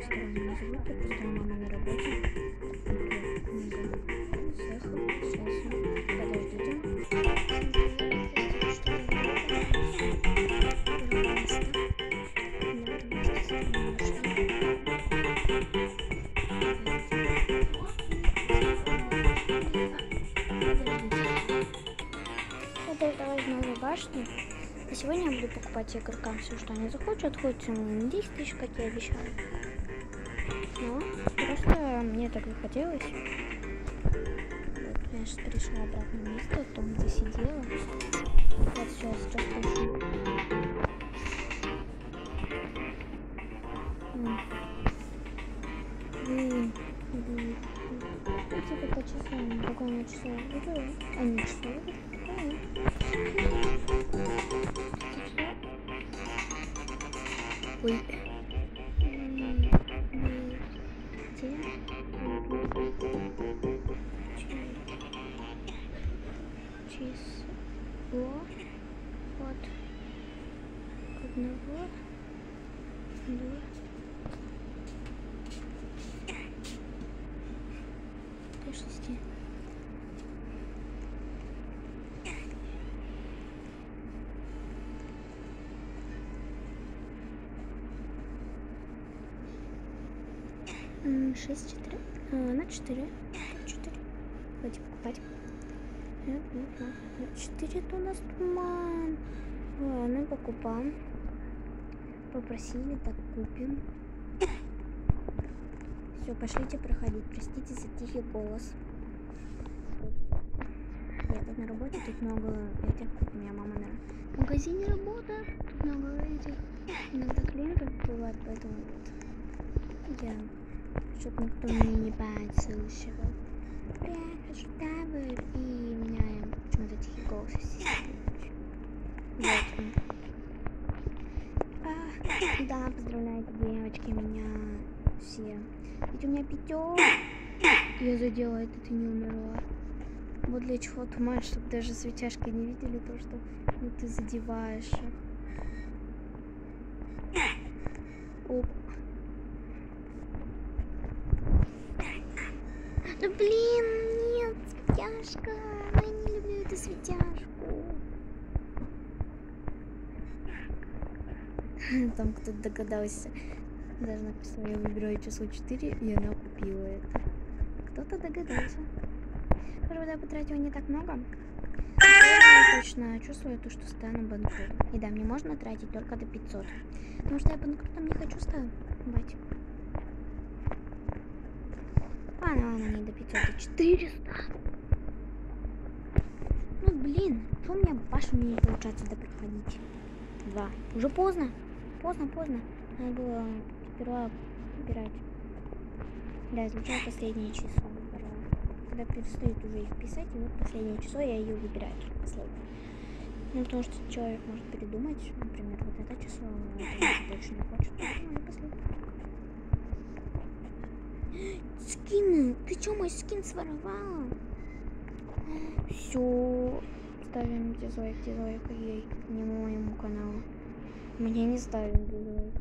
скоро не забудьте, просто мама на работе. Сейчас, подождите. Я новую башню. И сегодня я буду покупать игрокам все, что они захотят, хоть 10 тысяч, как я обещала. Но просто мне так захотелось. Вот, я сейчас перешла обратно на место, там где сидела. Вот все, сейчас пишу. Типа по часам, какое на часов буду, а не часов. Ой. Число от 1 до 6. Шесть, 4. На 4. 4. Давайте покупать. 4 это у нас туман. Ладно, покупаем. Попросили, так купим. Все, пошлите проходить. Простите за тихий голос. Я тут на работе, тут много этих. У меня мама на магазине работает. Тут много этих. Иногда клиентов бывает, поэтому вот. Я... Чтобы никто меня не подслушивал. Приехали, и у меня почему-то тихий голос. Вот. Да, поздравляйте, девочки, меня все. Ведь у меня 5. Я задела этот и не умерла. Вот для чего туман, чтобы даже светяшки не видели то, что ты задеваешь их. Оп. Ну блин, нет, светяшка. Я не люблю эту светяшку. Там кто-то догадался. Даже написано, я выбираю число 4, и она купила это. Кто-то догадался. Правда, я потратила не так много. Я точно чувствую то, что стану банкротом. И да, мне можно тратить только до 500. Потому что я банкротом не хочу стать. Ладно, не до 500, до 400. Ну блин, что у меня башу не получается допроходить? 2. Уже поздно. Поздно. Надо было сперва выбирать. Да, изучаю последнее число. Когда перестают уже их писать, и вот последнее число я ее выбираю. Последнее. Ну, потому что человек может передумать, например, вот это число, это больше не хочет, поэтому я последнее. Скины! Ты чё, мой скин своровала? Все. Ставим дизлайк, ей, не моему каналу. Мне не ставим дизлайк.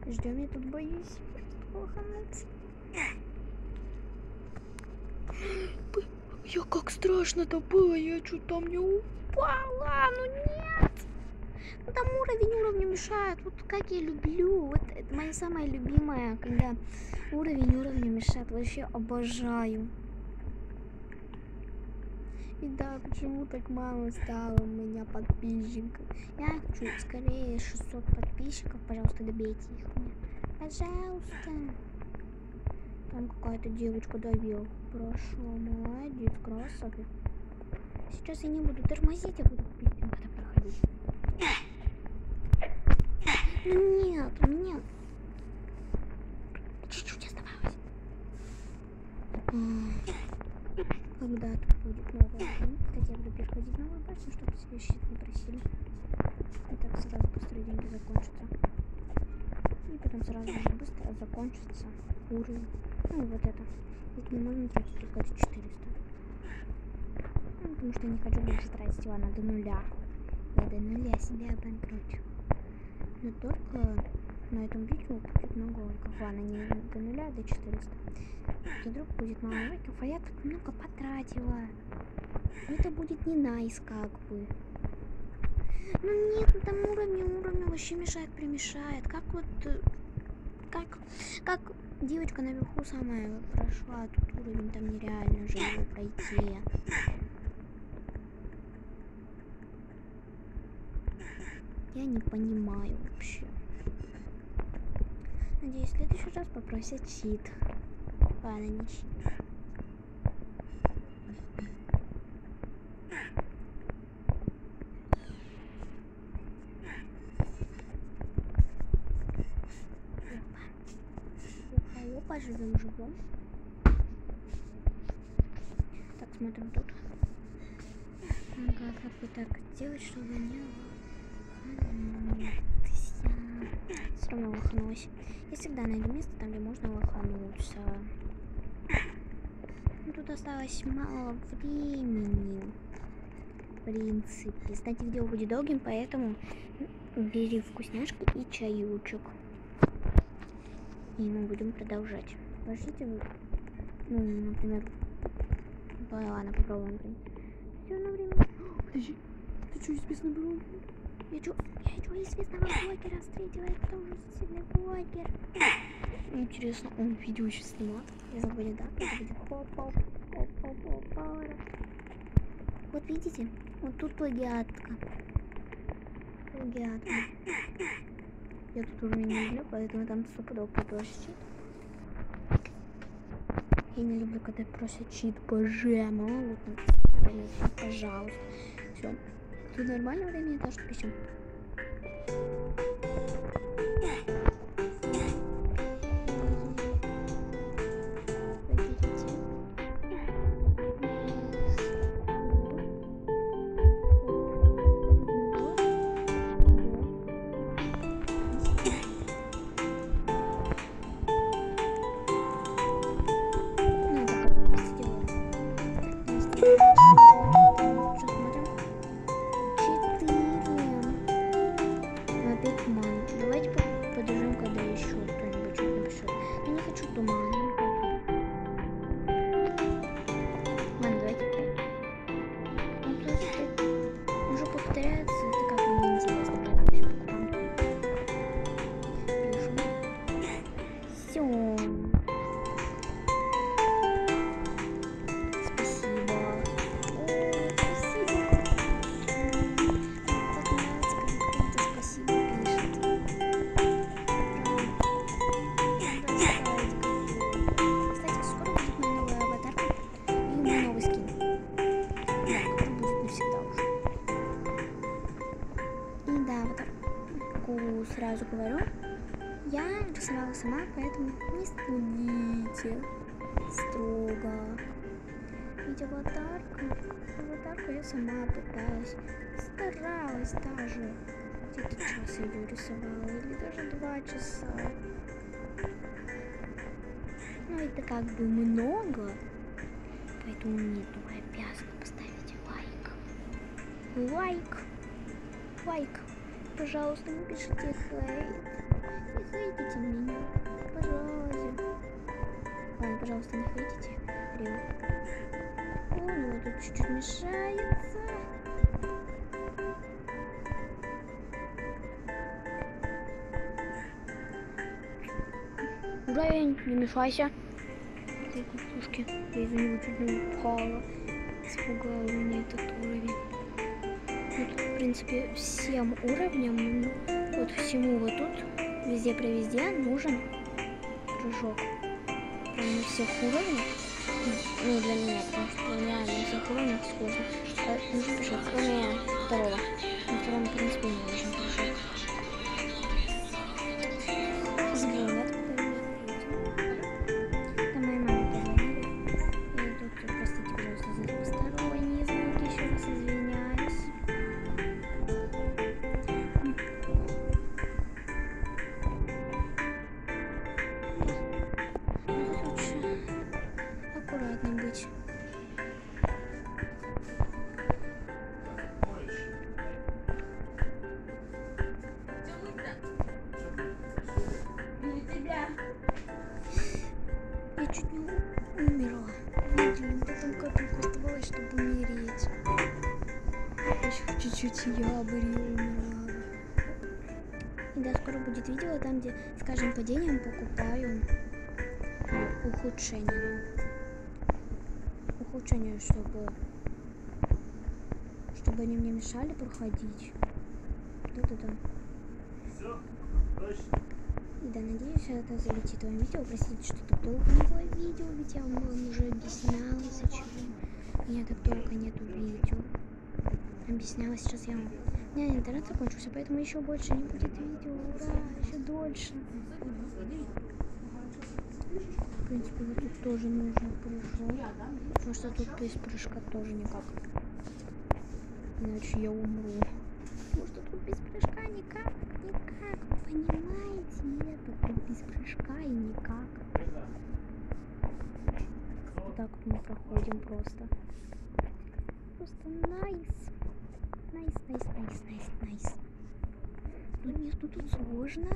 Ждем, я тут боюсь. Я как страшно-то было, я что там не упала, ну нет. Ну там уровень мешает, вот как я люблю, вот это моя самая любимая, когда уровень мешает, вообще обожаю. И да, почему так мало стало у меня подписчиков? Я хочу скорее 600 подписчиков, пожалуйста, добейте их мне. Пожалуйста. Там какая-то девочка добила. Прошу, молодец, красавец. Сейчас я не буду тормозить, я буду быстренько проходить. Ну нет. Чуть-чуть оставалось. Когда тут будет новая башня? Кстати, я буду переходить новую башню, чтобы себе щит не просили. И так сразу быстро деньги закончатся. И потом сразу же быстро закончится уровень. Ну вот это. Ведь не можно тратить только до 400. Ну, потому что не хочу больше тратить его до нуля. Я до нуля себя обанкрочу. Но только на этом видео будет много лайков. Ладно, не до нуля, а до 400. Вдруг будет мало лайков, а я так много потратила. Это будет не найс, как бы. Ну нет, на там уровне вообще примешает. Как вот... Как девочка наверху самая прошла, тут уровень там нереально же его пройти. Я не понимаю вообще. Надеюсь, в следующий раз попросят чит. Ладно, не чит. Опа, живем. Так, смотрим тут. Ага, как бы так сделать, чтобы не все равно лоханулась. Я всегда найду место там, где можно лохануться. Ну, тут осталось мало времени. В принципе. Кстати, видео будет долгим, поэтому бери вкусняшки и чаючек. И мы будем продолжать. Подождите вы. Ну, например. Ладно, попробуем. Все на время. Подожди. Ты что, известный блогер? Я что, известного блогера встретила? Это тоже сильный блогер. Интересно, он видео еще снимал. Я забыла, да? Это будет вот видите? Вот тут плагиатка. Я тут уже не люблю, поэтому там стопудово попросит. Я не люблю, когда просят чит, боже, вот, пожалуйста. Все. Тут нормально времени тоже пишем. Сразу говорю, я рисовала сама, поэтому не судите строго. Ведь аватарку я сама пыталась, старалась даже. Где-то час ее рисовала, или даже 2 часа. Ну это как бы много, поэтому мне только обязана поставить лайк. Пожалуйста, не пишите хейт. Не хейтите меня. Пожалуйста. Ладно, пожалуйста, не хейтите. О, ну тут чуть-чуть мешается. Уровень, не мешайся. Этой кукушки. Я из-за него чуть не упала. Испугал меня этот уровень. Вот, в принципе, всем уровням, вот всему вот тут, везде нужен прыжок. Прям на всех уровнях, ну для меня, потому что для меня на всех уровнях сложно. Нужен прыжок, кроме второго. На втором, в принципе, не нужен прыжок. Звонят, там моя мама позвонила. И тут, простите, пожалуйста, за посторонние звуки, еще раз извиняюсь. Аккуратно быть. там капельку оставалось, чтобы умереть. Еще чуть-чуть я бы умерла. И да, скоро будет видео там, где с каждым падением покупаю ухудшение. Ухудшение, чтобы они мне мешали проходить. Да-да-да. И да, надеюсь, это залетит вам видео. Простите, что так долго не было видео, ведь я вам уже объясняла, зачем. У меня так долго нету видео. Объясняла, сейчас я вам... У меня интернет закончился, поэтому еще больше не будет видео. Ура, еще дольше. В принципе, вот тут тоже нужно прыжок. Потому что тут без прыжка тоже никак. Иначе я умру. Потому что тут без прыжка никак. Понимаете это? Тут без прыжка и никак. Вот так вот мы проходим просто. Просто найс. Найс. Ну нет, ну тут сложно.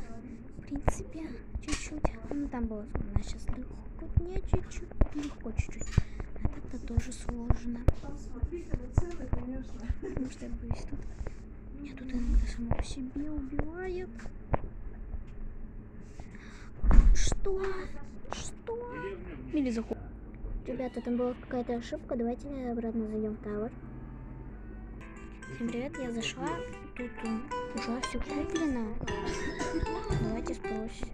В принципе, чуть-чуть. Ну там было сложно. Сейчас легко. Не чуть-чуть. Легко чуть-чуть. А так-то тоже сложно. Потому что я боюсь тут. Меня тут иногда само по себе убивает. Что? Или заход. Ребята, там была какая-то ошибка. Давайте обратно зайдем в Tower. Всем привет, я зашла. Тут уже все куплено. Давайте спросим.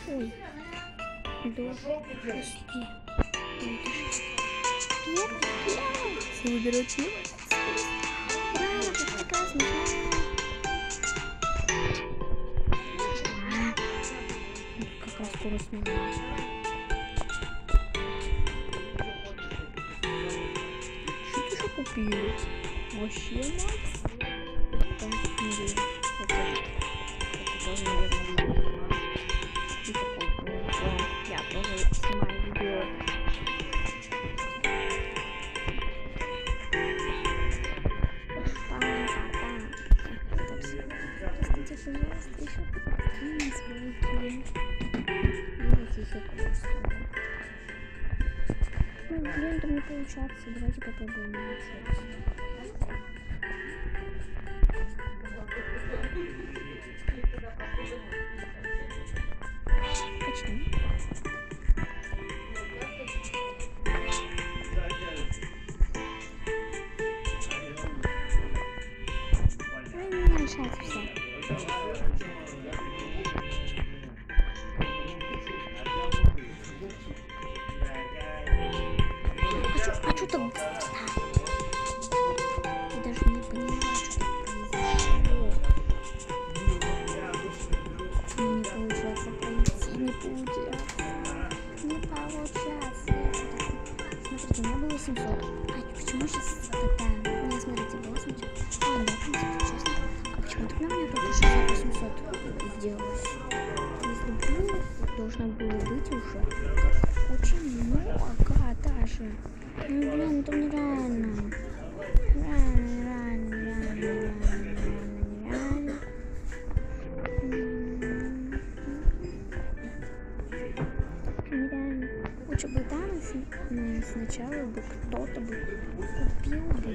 Ой. Да. Подожди. Все выберут его. Ура, это прекрасно. Как раз скорость не было. Что ты же купил? Вообще, Макс? Да, не верю. Это тоже, наверное, я тоже снимаю видео. Простите, пожалуйста, еще какие звуки. Видите, все просто. Ну, блин, там не получается. Давайте попробуем еще раз. Почему? Не решается все. А что там? Я даже не поняла, что там произошло. Не получается пройти, не получается. Смотрите, у меня было 700. А почему сейчас тогда? Не, смотрите, было сначала. А, да, в принципе, честно. А почему тогда у меня только 600-800 сделалось? Если бы должно было быть уже очень много даже. Ну, блин, это нереально. Лучше бы там сначала бы кто-то бы купил бы,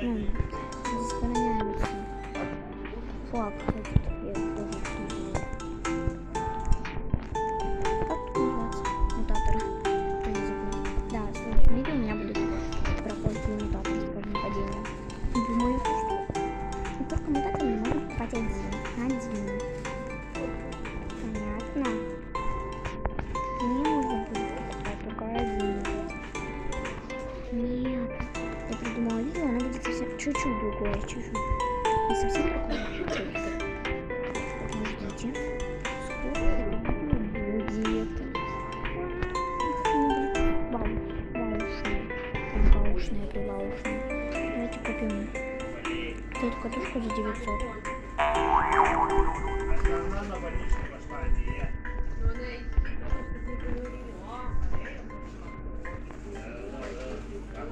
ну, сохраняется флаг этот, я тоже купила. Как называется? Мутатор. Я забыла. Да, в следующем видео у меня будут проходить мутаторы с каждым падением. Думаю, что не только мутаторы можно покупать один. Понятно. Мне нужно будет покупать только один. Нет. чуть-чуть другое, чуть-чуть. Не совсем другое, чуть-чуть. Подождите. Сколько это будет? Баушная, прибаушная. Давайте купим эту катушку за 900.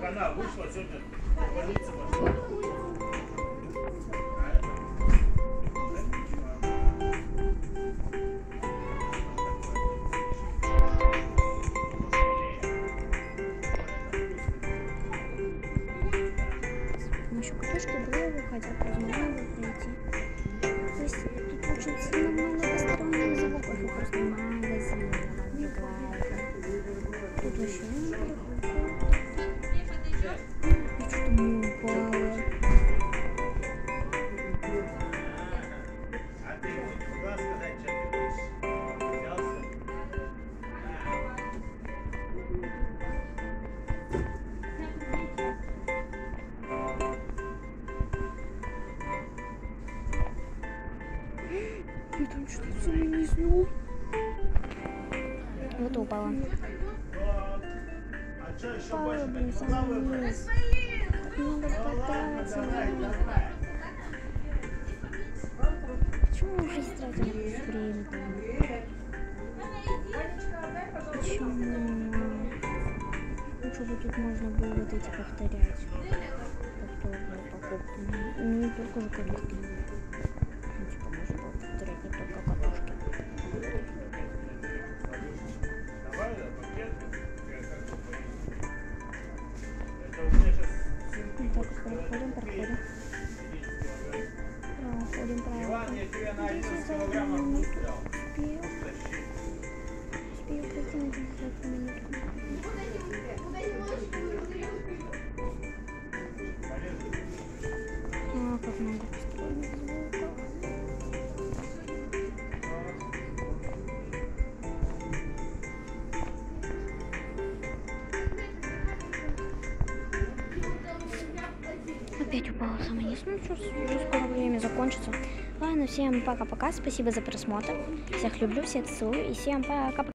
Она вышла сегодня в больницу пошла. С помощью катушки было хотя бы возможно пройти. То есть тут очень сильно много посторонних звуков и просто магазин закрывается. Тут вообще и что-то мне упало. А ты могла сказать, что ты будешь? Взялся? Я там что-то самое не знаю. Вот упала. А что еще Упала, больше? блин, Так могла самый выбрать? низ. Надо потратить. Давай. Почему мы уже истратили время там? Почему? Лучше бы тут можно было вот эти повторять. Повторные покупки. Ну, не только же калитки. Ну, типа, можно было повторять не только катушки. Давай, да, пакет. Это у меня сейчас сын Так, проходим. Проходим, Иван, я тебе на 11 Успею килограммов взял. пройти на 10 минутку. А, как много посторонних звуков. Опять упала самая низ. Ну что, уже скоро время закончится. Ладно, всем пока-пока. Спасибо за просмотр. Всех люблю, всех целую. И всем пока-пока.